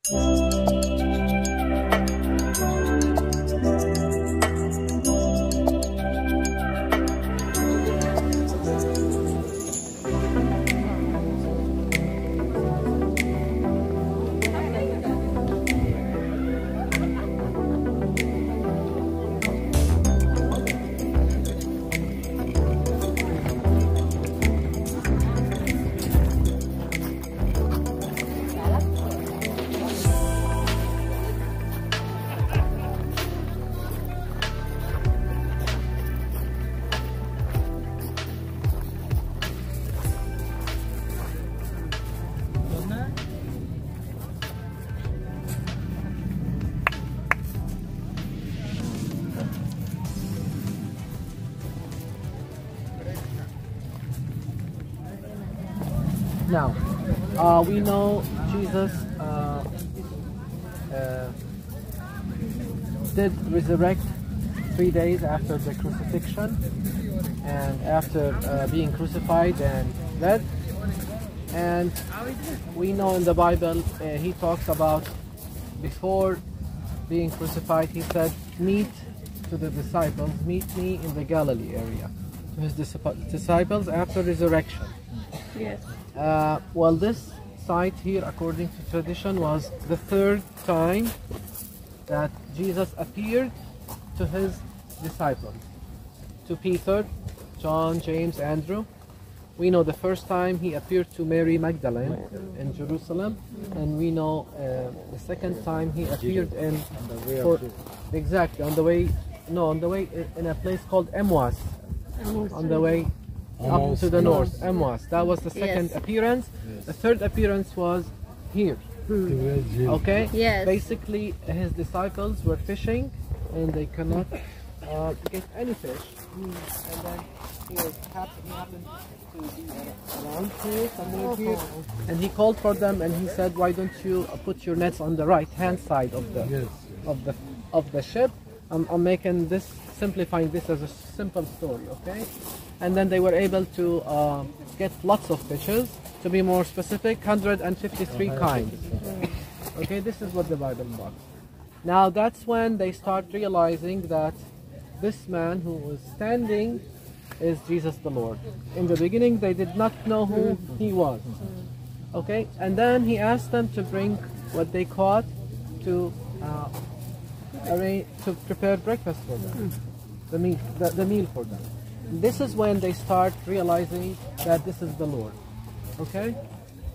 Now, we know Jesus did resurrect 3 days after the crucifixion and after being crucified and dead. And we know in the Bible he talks about before being crucified, he said, meet to the disciples, meet me in the Galilee area. To his disciples after resurrection. Yes. Well, this site here, according to tradition, was the 3rd time that Jesus appeared to his disciples. To Peter, John, James, Andrew. We know the first time he appeared to Mary Magdalene in Jerusalem, and we know the second time he appeared in on the way in a place called Emwas, on the way up to the north. Emwas. That was the second appearance. The third appearance was here. Okay. Yes. Basically, his disciples were fishing, and they cannot get any fish. And then he happened to be around here, somewhere here, and he called for them, and he said, "Why don't you put your nets on the right-hand side of the ship?" I'm making this, simplifying this as a simple story, okay? And then they were able to get lots of fishes. To be more specific, 153 kinds. Okay, this is what the Bible talks. Now that's when they start realizing that this man who was standing is Jesus the Lord. In the beginning, they did not know who he was. Okay, and then he asked them to bring what they caught to prepare breakfast for them, the meal for them. This is when they start realizing that this is the Lord. Okay,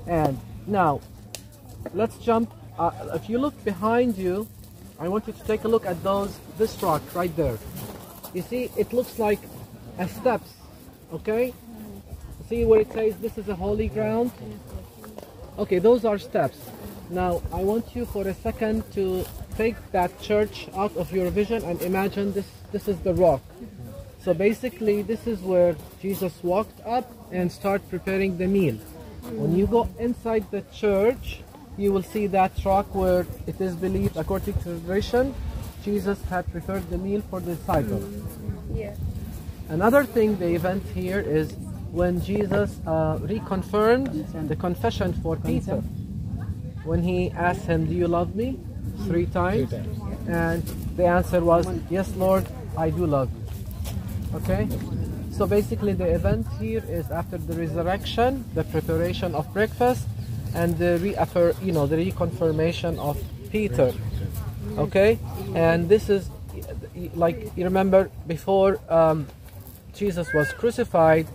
and now let's jump. If you look behind you, I want you to take a look at this rock right there. You see, it looks like a steps. Okay, see where it says this is a holy ground. Okay, those are steps. Now I want you for a second to take that church out of your vision and imagine this is the rock. So basically this is where Jesus walked up and started preparing the meal. When you go inside the church, you will see that rock where it is believed, according to tradition, Jesus had prepared the meal for the disciples. Yeah. Another thing, the event here is when Jesus reconfirmed the confession for Peter. When he asked him, "Do you love me?" 3 times. And the answer was, "Yes, Lord, I do love you." Okay? So basically the event here is after the resurrection, the preparation of breakfast, and the reconfirmation of Peter. Okay? And this is, like, you remember before Jesus was crucified,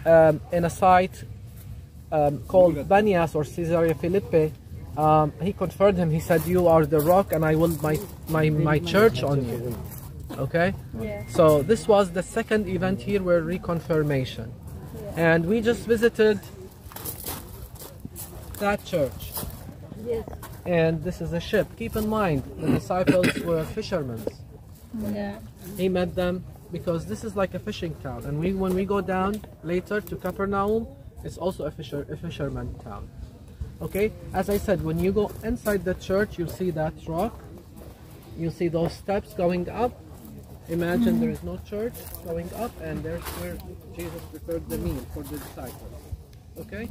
in a site called Banias or Caesarea Philippi, he confirmed him. He said, "You are the rock, and I will my church on you." Okay? Yeah. So this was the second event here, where reconfirmation. Yeah. And we just visited that church. Yes. And this is a ship. Keep in mind, the disciples were fishermen. Yeah. He met them because this is like a fishing town. And when we go down later to Capernaum, it's also a fisherman town. Okay? As I said, when you go inside the church, you'll see that rock. You'll see those steps going up. Imagine there is no church going up, and there's where Jesus prepared the meal for the disciples. Okay?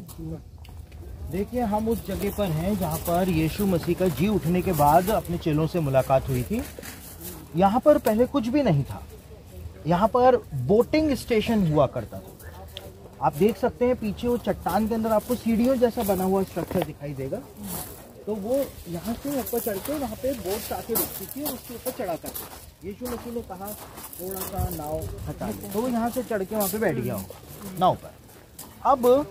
देखिए हम उस जगह पर हैं जहाँ पर यीशु मसीह का जी उठने के बाद अपने चेलों से मुलाकात हुई थी। यहाँ पर पहले कुछ भी नहीं था, यहाँ पर बोटिंग स्टेशन हुआ करता था। आप देख सकते हैं पीछे वो चट्टान के अंदर आपको सीढ़ियों जैसा बना हुआ स्ट्रक्चर दिखाई देगा। तो वो यहाँ से ऊपर चढ़ के वहाँ पे बोट आके रुकती थी और उसके ऊपर चढ़ा करती। यीशु मसीह ने कहा थोड़ा सा नाव हटा दो, तो वो यहाँ से चढ़ के वहाँ पे बैठ गया होगा नाव पर। अब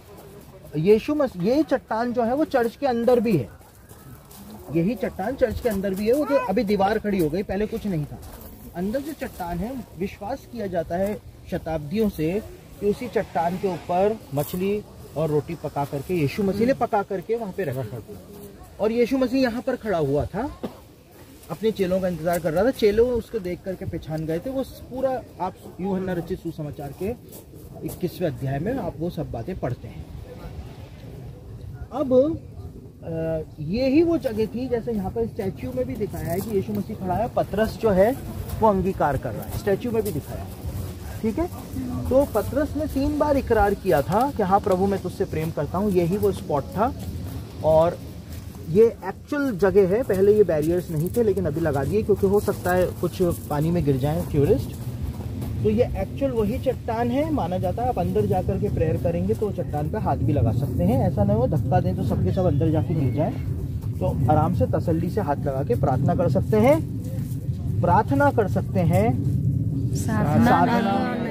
यीशु मसीह, ये चट्टान जो है वो चर्च के अंदर भी है, यही चट्टान चर्च के अंदर भी है। वो तो अभी दीवार खड़ी हो गई, पहले कुछ नहीं था। अंदर जो चट्टान है, विश्वास किया जाता है शताब्दियों से कि उसी चट्टान के ऊपर मछली और रोटी पका करके यीशु मसीह ने पका करके वहां पे रखा था। और यीशु मसीह यहाँ पर खड़ा हुआ था, अपने चेलों का इंतजार कर रहा था। चेलों उसको देख करके पहचान गए थे। वो पूरा आप यूहन्ना रचित सुसमाचार के 21वें अध्याय में आप वो सब बातें पढ़ते हैं। अब ये ही वो जगह थी, जैसे यहाँ पर स्टैच्यू में भी दिखाया है कि यीशु मसीह खड़ा है, पतरस जो है वो अंगीकार कर रहा है, स्टैच्यू में भी दिखाया है। ठीक है, तो पतरस ने 3 बार इकरार किया था कि हाँ प्रभु मैं तुझसे प्रेम करता हूँ। यही वो स्पॉट था और ये एक्चुअल जगह है। पहले ये बैरियर्स नहीं थे लेकिन अभी लगा दिए, क्योंकि हो सकता है कुछ पानी में गिर जाएं टूरिस्ट। तो ये एक्चुअल वही चट्टान है माना जाता है। आप अंदर जाकर के प्रेयर करेंगे तो चट्टान पे हाथ भी लगा सकते हैं, ऐसा नहीं हो धक्का दें तो सबके सब अंदर जाके गिर जाए। तो आराम से तसल्ली से हाथ लगा के प्रार्थना कर सकते हैं, प्रार्थना कर सकते हैं, साधना